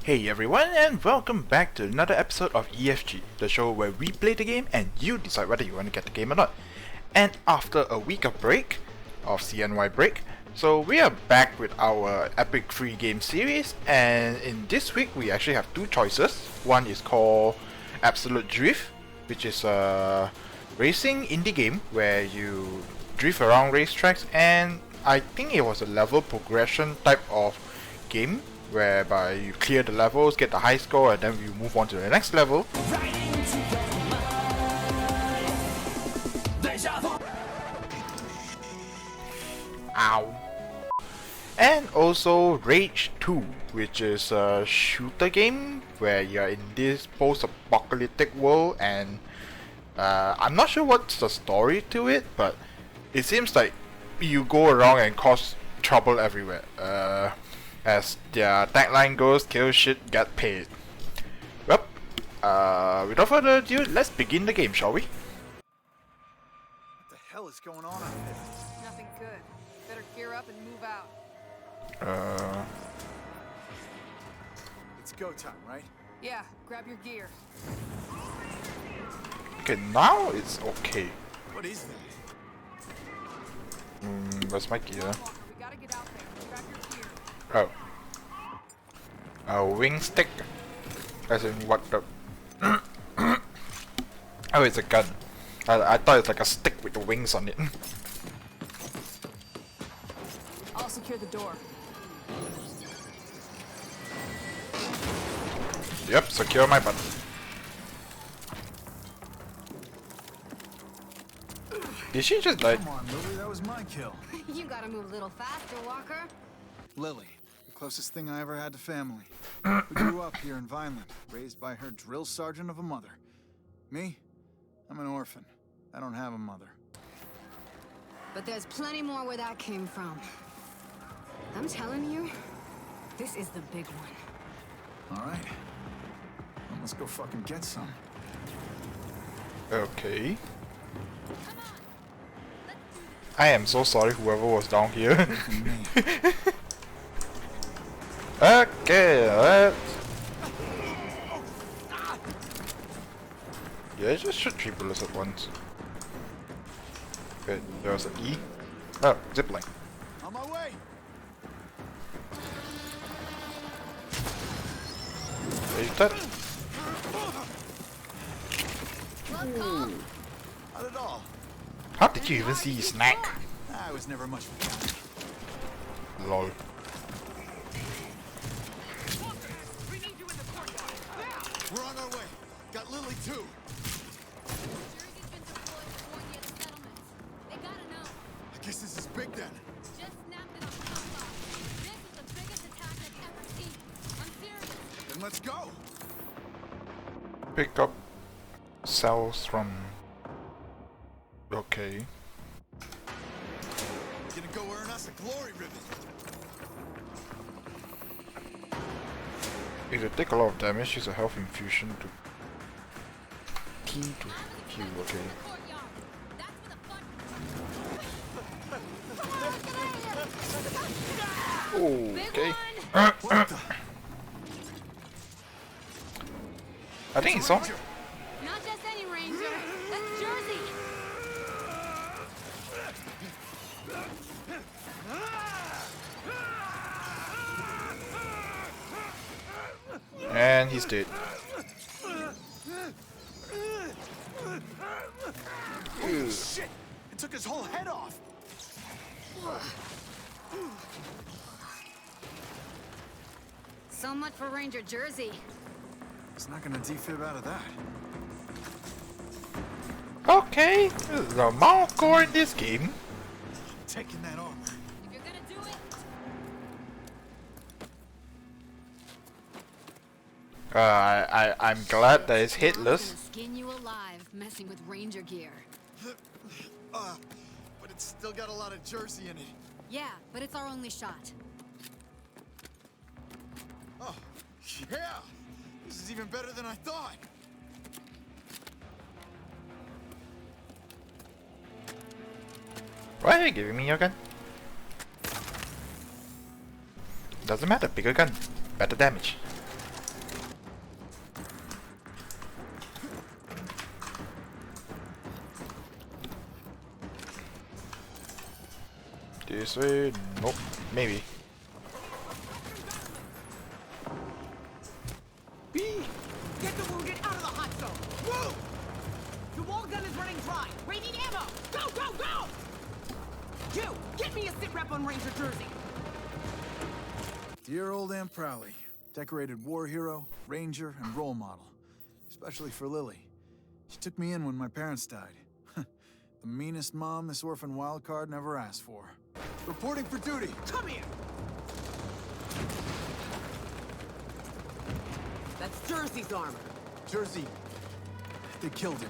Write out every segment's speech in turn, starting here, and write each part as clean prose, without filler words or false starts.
Hey everyone, and welcome back to another episode of E.F.G, the show where we play the game and you decide whether you want to get the game or not. And after a week of break, of CNY break, so we are back with our epic free game series, and in this week we actually have two choices. One is called Absolute Drift, which is a racing indie game where you drift around racetracks, and I think it was a level progression type of game whereby you clear the levels, get the high score, and then you move on to the next level. Ow. And also Rage 2, which is a shooter game where you're in this post-apocalyptic world, and I'm not sure what's the story to it, but it seems like you go around and cause trouble everywhere. As their tagline goes, kill shit, get paid. Well, without further ado, let's begin the game, shall we? What the hell is going on out there? Nothing good. Better gear up and move out. It's go time, right? Yeah, grab your gear. Okay, now it's okay. What is that? Where's my gear? We gotta get out there. Grab your gear. Oh. A wing stick? As in what the... Oh, it's a gun. I thought it's like a stick with the wings on it. I'll secure the door. Yep, secure my butt. Did she just die? Come on, Lily, that was my kill. You gotta move a little faster, Walker. Lily, the closest thing I ever had to family. We grew up here in Vineland, raised by her drill sergeant of a mother. Me? I'm an orphan. I don't have a mother. But there's plenty more where that came from. I'm telling you, this is the big one. All right. Well, let's go fucking get some. Okay. I am so sorry whoever was down here. Okay, let's... Yeah, just shoot 3 bullets at once. Okay, there was an E. Oh, zipline. On my way! Is that? Not at all. How did you even see snack? I was never much of a guy. Lol. We're on our way. Got Lily too. Jersey's been deployed to warn you at settlements. They gotta know. I guess this is big then. Just snapped it on Combat. This is the biggest attack I've ever seen. I'm serious. Then let's go. Pick up cells from... Okay. Gonna go earn us a glory ribbon. If you take a lot of damage, use a health infusion to... T to heal, okay. Courtyard. That's where the fun... Okay. What the? I think it's on. Not just any ranger. That's Jersey. And he's dead. Holy shit! It took his whole head off. So much for Ranger Jersey. He's not gonna defib out of that. Okay, the amount of gore in this game. Taking that armor. If you're gonna do it, I'm glad that it's I'm hitless. gonna skin you alive, messing with Ranger gear. But it's still got a lot of Jersey in it. Yeah, but it's our only shot. Oh, yeah! This is even better than I thought. Why are you giving me your gun? Doesn't matter, bigger gun, better damage. This way? Nope. Maybe. B! Get the wounded out of the hot zone! Move! The wall gun is running dry! We need ammo! Go, go, go! You! Get me a sit rep on Ranger Jersey! Dear old Aunt Prowley. Decorated war hero, ranger, and role model. Especially for Lily. She took me in when my parents died. The meanest mom this orphan wildcard never asked for. Reporting for duty! Come here! That's Jersey's armor. Jersey. They killed him.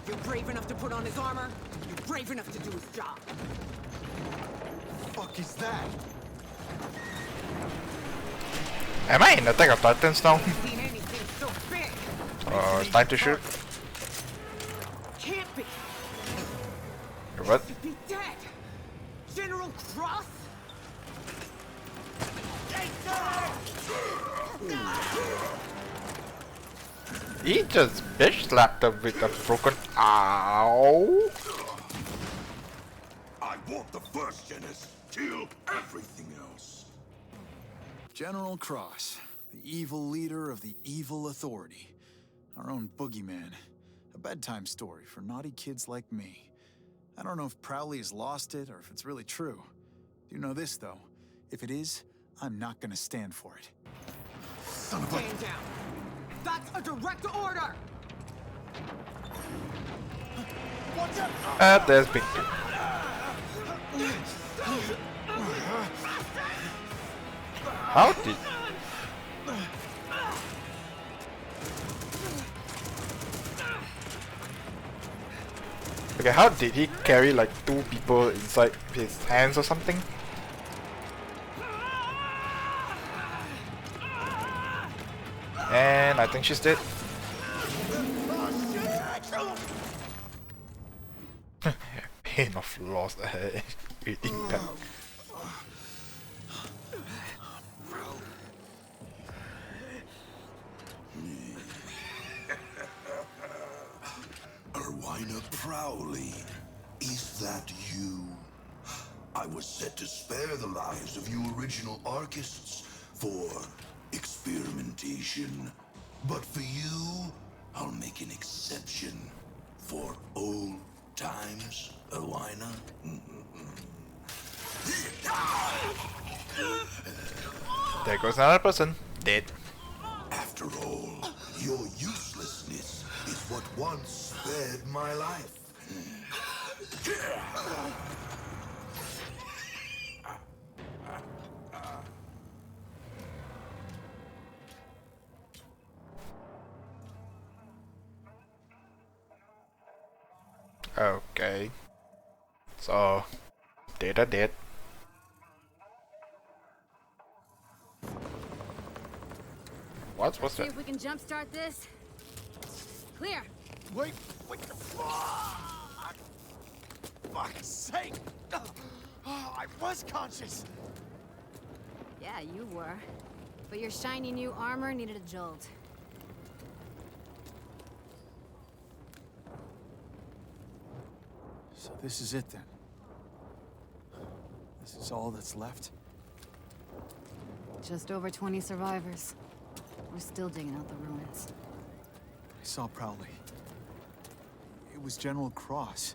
You're brave enough to put on his armor? You're brave enough to do his job. Fuck is that? Am I in Attack of Titans now? Seen anything so big? It's time to shoot. Can't be. What? To be dead. General Cross? He just bitch slapped him with a broken. Ow! I want the first Genis. Kill everything else. General Cross, the evil leader of the evil authority. Our own boogeyman. A bedtime story for naughty kids like me. I don't know if Prowley has lost it or if it's really true. Do you know this, though? If it is, I'm not gonna stand for it. Son of a... Stand down. That's a direct order! There's big. How did? Okay, how did he carry like 2 people inside his hands or something? And I think she's dead. Pain of loss. Eating that. Erwina Prowley, is that you? I was set to spare the lives of you original Archists for experimentation. But for you, I'll make an exception. For old times, Erwina. There goes another person. Dead. After all, your uselessness is what once spared my life. Okay. So, Data dead. What's See that? if we can jumpstart this. Clear. Wait, fuck's sake! I was conscious! Yeah, you were. But your shiny new armor needed a jolt. So this is it then? This is all that's left? Just over 20 survivors. We're still digging out the ruins. I saw Prowley. It was General Cross.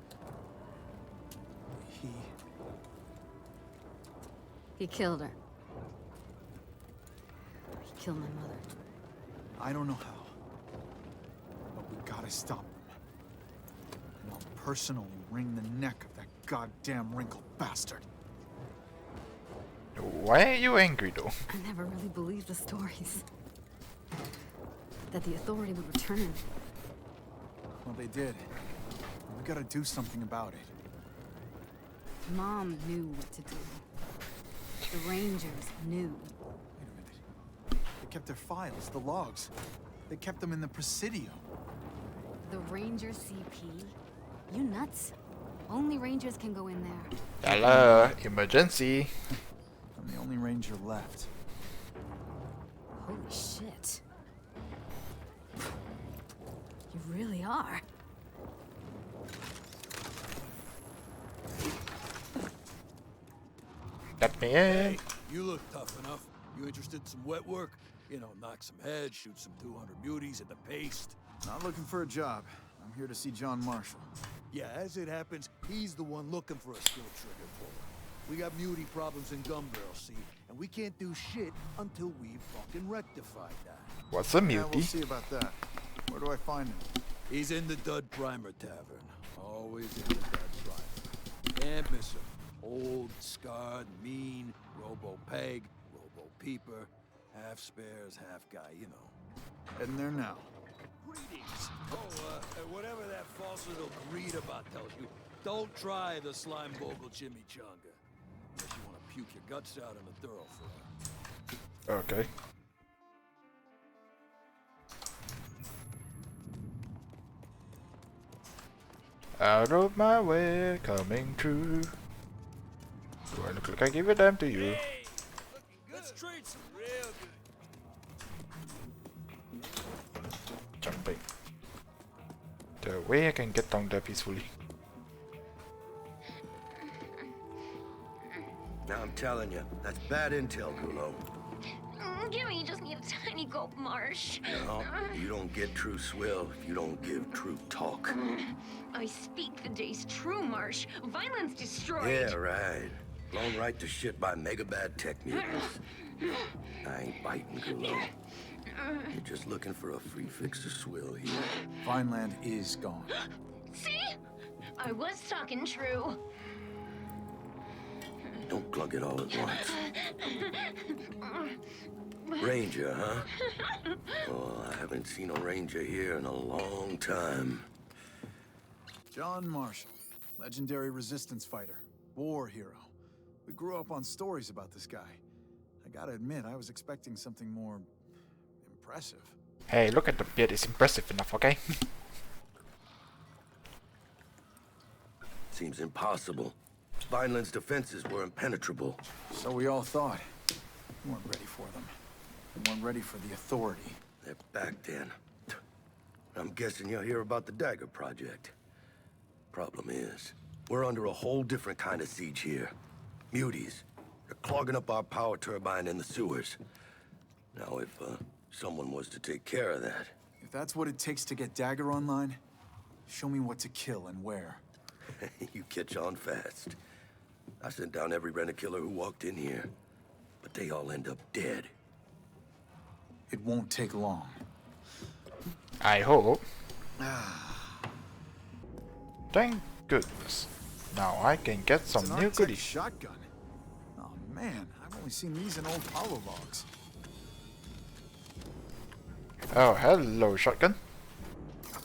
He killed her. He killed my mother. I don't know how. But we gotta stop him. And I'll personally wring the neck of that goddamn wrinkled bastard. Why are you angry though? I never really believed the stories. That the authority would return. Well, they did. We gotta do something about it. Mom knew what to do. The Rangers knew. Wait a minute. They kept their files, the logs. They kept them in the Presidio. The Ranger CP? You nuts? Only Rangers can go in there. Hello, emergency. I'm the only ranger left. Holy shit. You really are. Let me in. Hey, you look tough enough. You interested in some wet work? You know, knock some heads, shoot some 200 muties at the paste. Not looking for a job. I'm here to see John Marshall. Yeah, as it happens, he's the one looking for a skill trigger puller. We got muty problems in Gun Barrel, see? And we can't do shit until we've fucking rectified that. What's a Yeah, we'll mutie? see about that. Where do I find him? He's in the Dud Primer Tavern. Always in the Dud Primer. Can't miss him. Old, scarred, mean, robo-peg, robo-peeper, half spares, half guy, you know. Heading there now. Greetings. Oh, whatever that false little greed about tells you, don't try the slime bogle chimichanga. Unless you want to puke your guts out in a thoroughfare. Okay. Out of my way, coming true. Do I look like I give a damn to you? Hey, let's trade some real good. Jumping. The way I can get down there peacefully. Now I'm telling you, that's bad intel, Gulo. Gimme just need a tiny gulp, Marsh. No, you don't get true swill if you don't give true talk. I speak the day's true, Marsh. Violence destroyed. Yeah, right. Blown right to shit by mega bad tech mutants. I ain't biting, Gulo. You're just looking for a free fix to swill here. Vineland is gone. See? I was talking true. Don't glug it all at once. Ranger, huh? Oh, I haven't seen a ranger here in a long time. John Marshall, legendary resistance fighter, war hero. We grew up on stories about this guy. I gotta admit, I was expecting something more impressive. Hey, look at the beard, it's impressive enough, okay? Seems impossible. Vineland's defenses were impenetrable. So we all thought. We weren't ready for them. We weren't ready for the authority. They're back then. I'm guessing you'll hear about the Dagger Project. Problem is, we're under a whole different kind of siege here. Muties. They're clogging up our power turbine in the sewers. Now, if someone was to take care of that... If that's what it takes to get Dagger online, show me what to kill and where. You catch on fast. I sent down every rent-a-killer who walked in here, but they all end up dead. It won't take long. I hope. Thank goodness. Now I can get some It's an new Arctic goodies. shotgun. Oh man, I've only seen these in old power logs. Oh, hello, shotgun.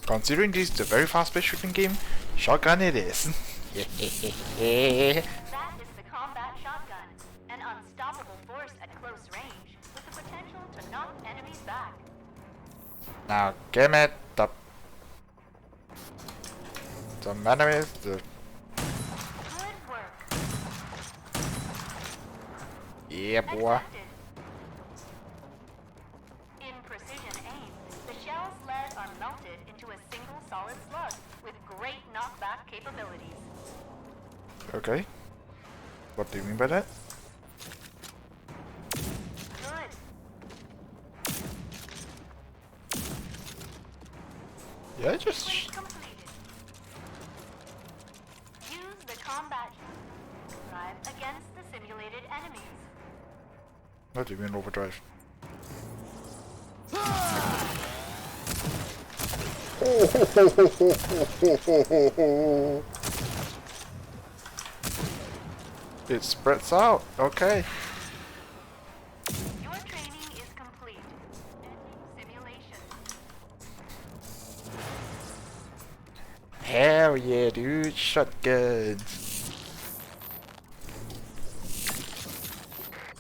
Considering this is a very fast-paced shooting game, shotgun it is. That is the combat shotgun, an unstoppable force at close range, with the potential to knock enemies back. Now give me the enemies, the... Good work. Yeah, boy. Accepted. In precision aim, the shell's lead are melted into a single solid slug with great knockback capabilities. Okay. What do you mean by that? Good. Yeah, just... Upgrade completed. Use the combat drive against the simulated enemies. What do you mean overdrive? It spreads out, okay. Your training is complete. Ending simulation. Hell yeah, dude, shotguns.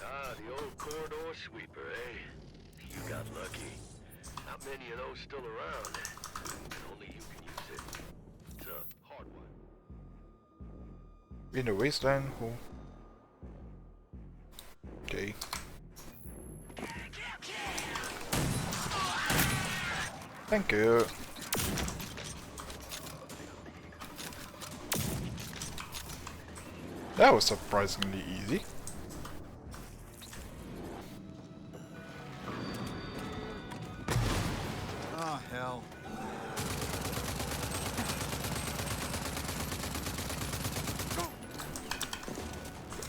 Ah, the old corridor sweeper, eh? You got lucky. Not many of those still around. Only you can use it. It's a hard one. In the wasteland, who? Okay. Thank you. That was surprisingly easy.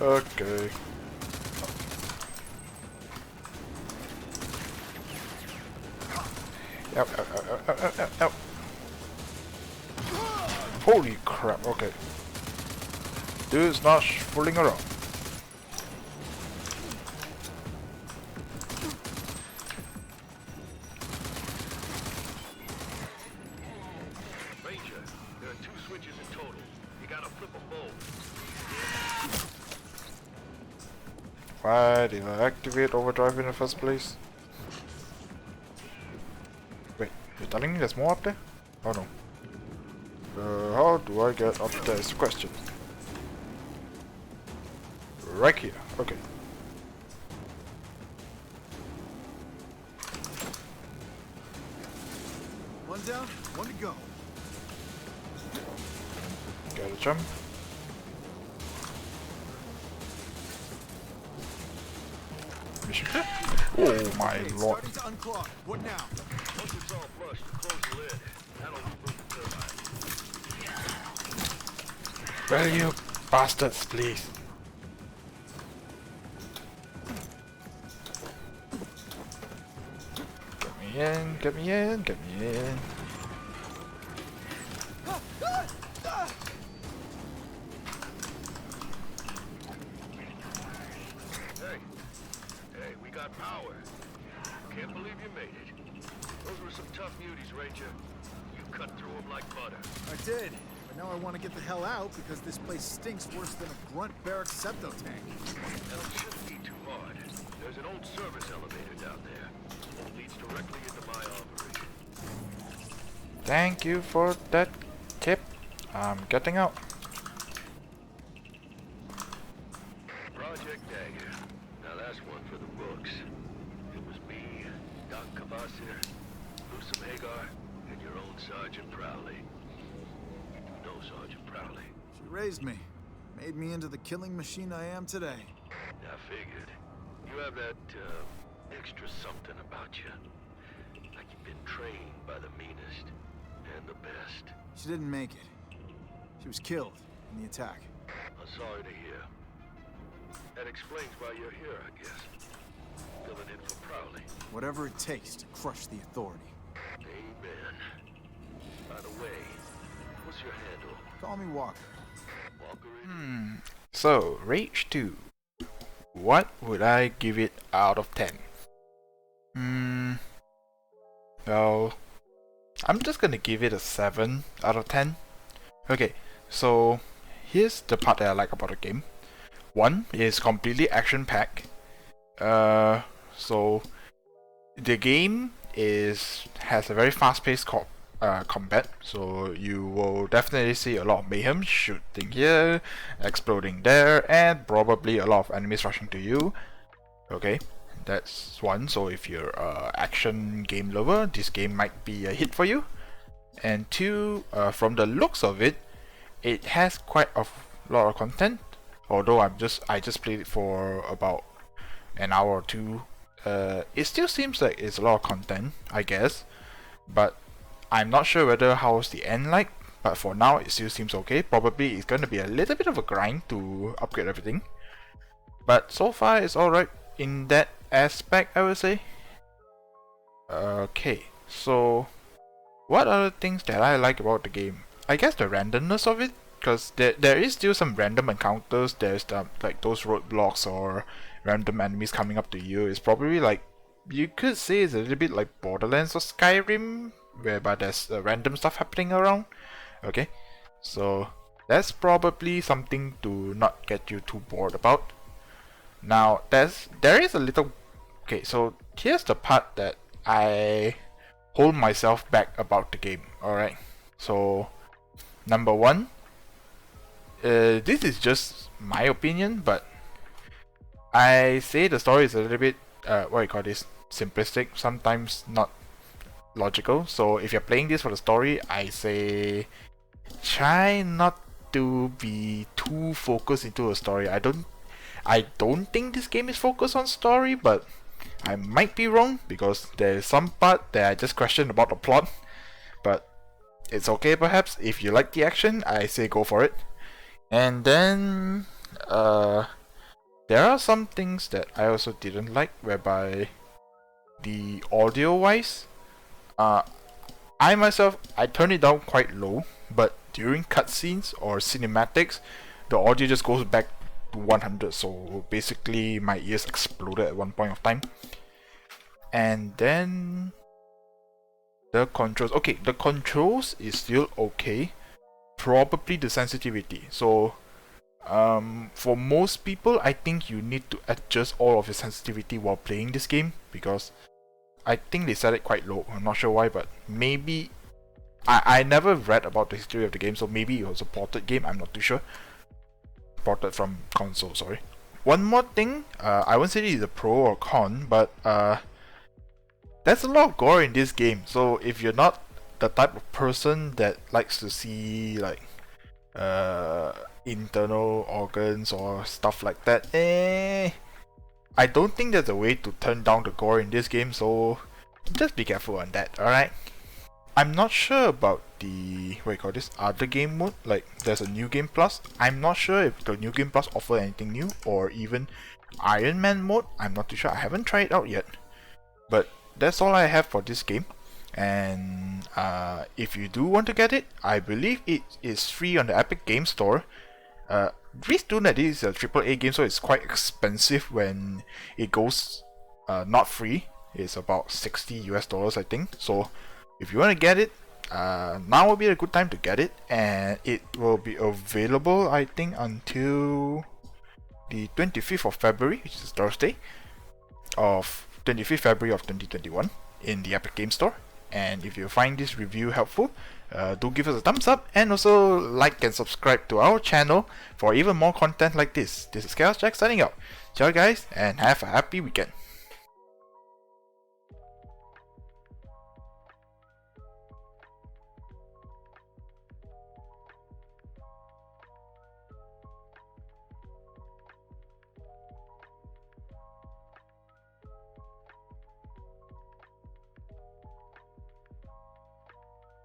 Okay. Ow, ow, ow, ow, ow, ow, ow. Holy crap, okay. Dude's not fooling around. Ranger, there are 2 switches in total. You gotta flip them both. Why did I activate overdrive in the first place? Wait, you're telling me there's more up there? Oh no. How do I get up there is the question. Right here, okay. One down, one to go. Gotta jump. Mission clear. Oh my Okay, lord. starting to unclog. What now? Once it's all flushed, close the lid. That'll remove the turbine. Will you bastards, please? Get me in, get me in, get me in. Hey, we got power. Can't believe you made it. Those were some tough muties, Ranger. You cut through them like butter. I did, but now I want to get the hell out because this place stinks worse than a grunt barrack septo tank. Now, it shouldn't be too hard. There's an old service elevator down there. It leads directly into my operation. Thank you for that tip. I'm getting out. Project Dagger. Now that's one for the books. It was me, Doc Cavasir, Lusum Hagar, and your own Sergeant Prowley. You do know Sergeant Prowley. She raised me, made me into the killing machine I am today. I figured. You have that, extra something about you. Like you've been trained by the meanest and the best. She didn't make it. She was killed in the attack. I'm sorry to hear. That explains why you're here, I guess. Filling in for Prowley. Whatever it takes to crush the authority. Amen. By the way, what's your handle? Call me Walker. Walker? So, Rage 2. What would I give it out of 10? Well, I'm just gonna give it a 7 out of 10. Okay, so here's the part that I like about the game. One is completely action-packed. So the game has a very fast-paced combat, so you will definitely see a lot of mayhem, shooting here, exploding there, and probably a lot of enemies rushing to you. Okay, that's one. So if you're an action game lover, this game might be a hit for you. And two, from the looks of it, it has quite a lot of content. Although I just played it for about an hour or two, it still seems like it's a lot of content, I guess. But I'm not sure whether how's the end like. But for now, it still seems okay. Probably it's gonna be a little bit of a grind to upgrade everything. But so far, it's alright in that aspect, I would say. Okay, so what are the things that I like about the game? I guess the randomness of it. Because there is still some random encounters. There's like those roadblocks or random enemies coming up to you. It's probably like, you could say it's a little bit like Borderlands or Skyrim, whereby there's random stuff happening around. Okay, so that's probably something to not get you too bored about. Now there is a little. Okay, so here's the part that I hold myself back about the game. Alright, so number one. This is just my opinion, but I say the story is a little bit, what you call this, simplistic, sometimes not logical. So if you're playing this for the story, I say try not to be too focused into a story. I don't think this game is focused on story, but I might be wrong because there's some part that I just question about the plot. But it's okay perhaps. If you like the action, I say go for it. And then, there are some things that I also didn't like, whereby the audio wise, I myself, I turned it down quite low, but during cutscenes or cinematics, the audio just goes back to 100, so basically my ears exploded at one point of time. And then the controls, okay, the controls is still okay, probably the sensitivity. So for most people, I think you need to adjust all of your sensitivity while playing this game, because I think they set it quite low. I'm not sure why, but maybe I never read about the history of the game, so maybe it was a ported game, I'm not too sure. Ported from console, sorry. One more thing, I won't say it is a pro or con, but there's a lot of gore in this game, so if you're not the type of person that likes to see like internal organs or stuff like that, I don't think there's a way to turn down the gore in this game, so just be careful on that, alright? I'm not sure about the, what you call this, other game mode, like there's a new game plus. I'm not sure if the new game plus offer anything new, or even Iron Man mode, I'm not too sure, I haven't tried it out yet. But that's all I have for this game, and if you do want to get it, I believe it is free on the Epic Game Store. Please do know that this is a AAA game, so it's quite expensive when it goes not free. It's about $60 US, I think. So if you want to get it, now will be a good time to get it, and it will be available, I think, until the 25th of February, which is Thursday, of 25th February of 2021 in the Epic Game Store. And if you find this review helpful, do give us a thumbs up, and also like and subscribe to our channel for even more content like this. This is Chaos Jack signing out. Ciao guys, and have a happy weekend.